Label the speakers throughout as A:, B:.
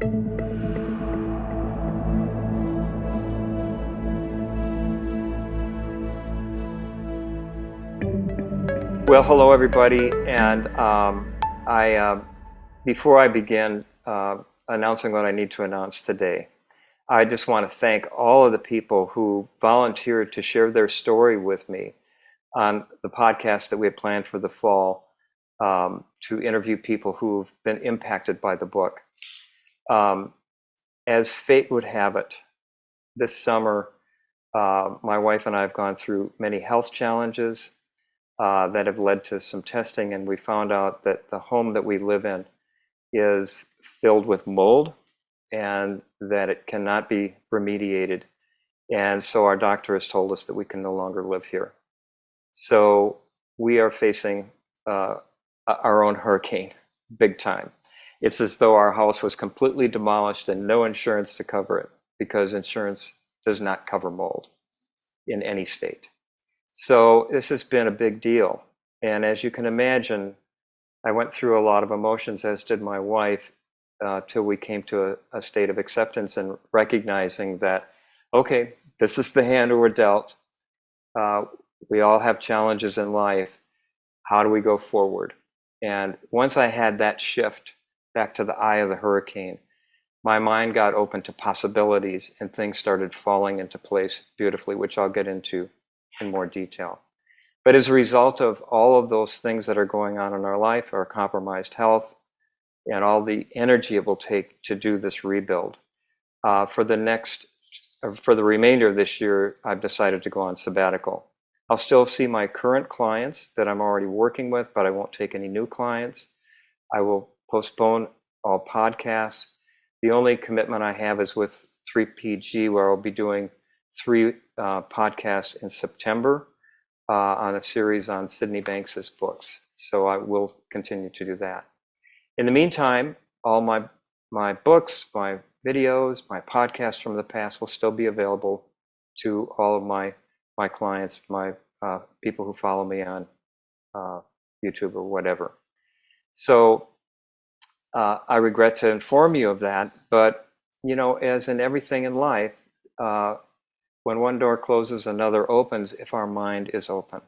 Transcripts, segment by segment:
A: Well, hello everybody, and before I begin announcing what I need to announce today, I just want to thank all of the people who volunteered to share their story with me on the podcast that we had planned for the fall, to interview people who've been impacted by the book. As fate would have it, this summer, my wife and I have gone through many health challenges that have led to some testing, and we found out that the home that we live in is filled with mold and that it cannot be remediated. And so our doctor has told us that we can no longer live here. So we are facing our own hurricane, big time. It's as though our house was completely demolished and no insurance to cover it, because insurance does not cover mold in any state. So this has been a big deal. And as you can imagine, I went through a lot of emotions, as did my wife, till we came to a state of acceptance and recognizing that, okay, this is the hand we're dealt. We all have challenges in life. How do we go forward? And once I had that shift back to the eye of the hurricane, my mind got open to possibilities and things started falling into place beautifully, which I'll get into in more detail. But as a result of all of those things that are going on in our life, our compromised health, and all the energy it will take to do this rebuild, for the remainder of this year, I've decided to go on sabbatical. I'll still see my current clients that I'm already working with, but I won't take any new clients. I will postpone all podcasts. The only commitment I have is with 3PG, where I'll be doing 3 podcasts in September on a series on Sydney Banks's books. So I will continue to do that. In the meantime, all my books, my videos, my podcasts from the past will still be available to all of my clients, my people who follow me on YouTube or whatever. So I regret to inform you of that, but you know, as in everything in life, when one door closes, another opens if our mind is open.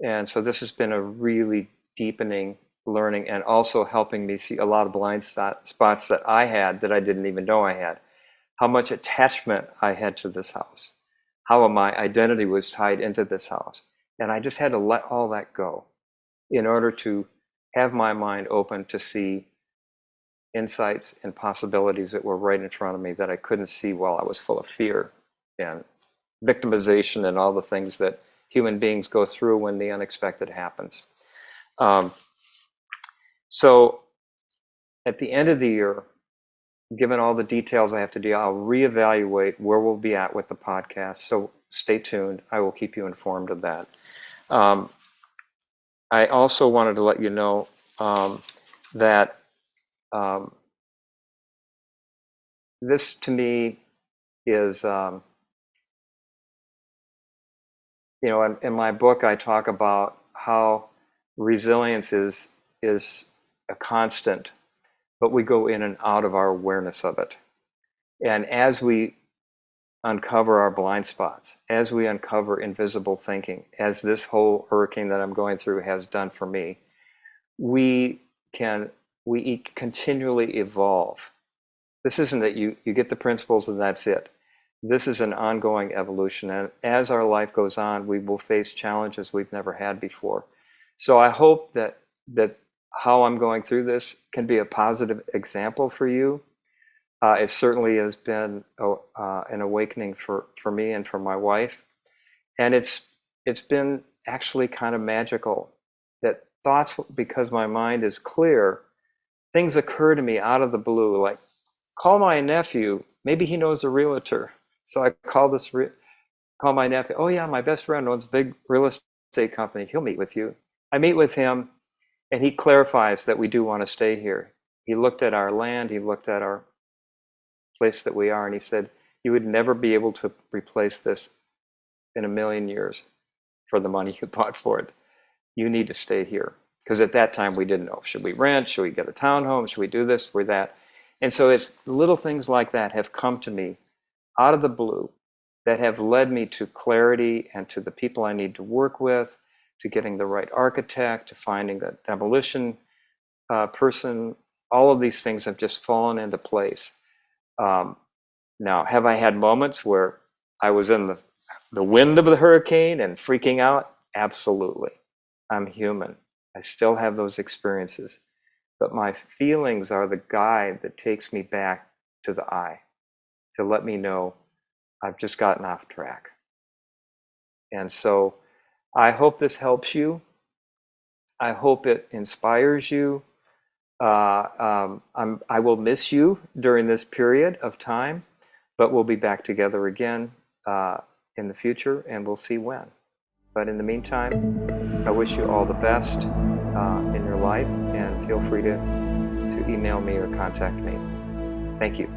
A: And so this has been a really deepening learning, and also helping me see a lot of blind spots that I had that I didn't even know I had. How much attachment I had to this house. How my identity was tied into this house. And I just had to let all that go in order to have my mind open to see insights and possibilities that were right in front of me that I couldn't see while I was full of fear and victimization and all the things that human beings go through when the unexpected happens. So at the end of the year, given all the details I have to do, I'll reevaluate where we'll be at with the podcast. So stay tuned. I will keep you informed of that. I also wanted to let you know that this to me is, you know, in my book, I talk about how resilience is a constant, but we go in and out of our awareness of it. And as we uncover our blind spots, as we uncover invisible thinking, as this whole hurricane that I'm going through has done for me, we continually evolve. This isn't that you get the principles and that's it. This is an ongoing evolution, and as our life goes on, we will face challenges we've never had before. So I hope that how I'm going through this can be a positive example for you. It certainly has been an awakening for me and for my wife, and it's been actually kind of magical that thoughts, because my mind is clear, things occur to me out of the blue, like call my nephew, maybe he knows a realtor. So I call my nephew. Oh yeah, my best friend owns a big real estate company. He'll meet with you. I meet with him, and he clarifies that we do want to stay here. He looked at our land. He looked at our place that we are, and he said, "You would never be able to replace this in a million years for the money you bought for it. You need to stay here." Because at that time we didn't know, should we rent? Should we get a townhome? Should we do this or that? And so it's little things like that have come to me out of the blue that have led me to clarity and to the people I need to work with, to getting the right architect, to finding the demolition person. All of these things have just fallen into place. Now, have I had moments where I was in the wind of the hurricane and freaking out? Absolutely. I'm human. I still have those experiences. But my feelings are the guide that takes me back to the I, to let me know I've just gotten off track. And so I hope this helps you. I hope it inspires you. I will miss you during this period of time, but we'll be back together again in the future, and we'll see when. But in the meantime, I wish you all the best in your life, and feel free to email me or contact me. Thank you.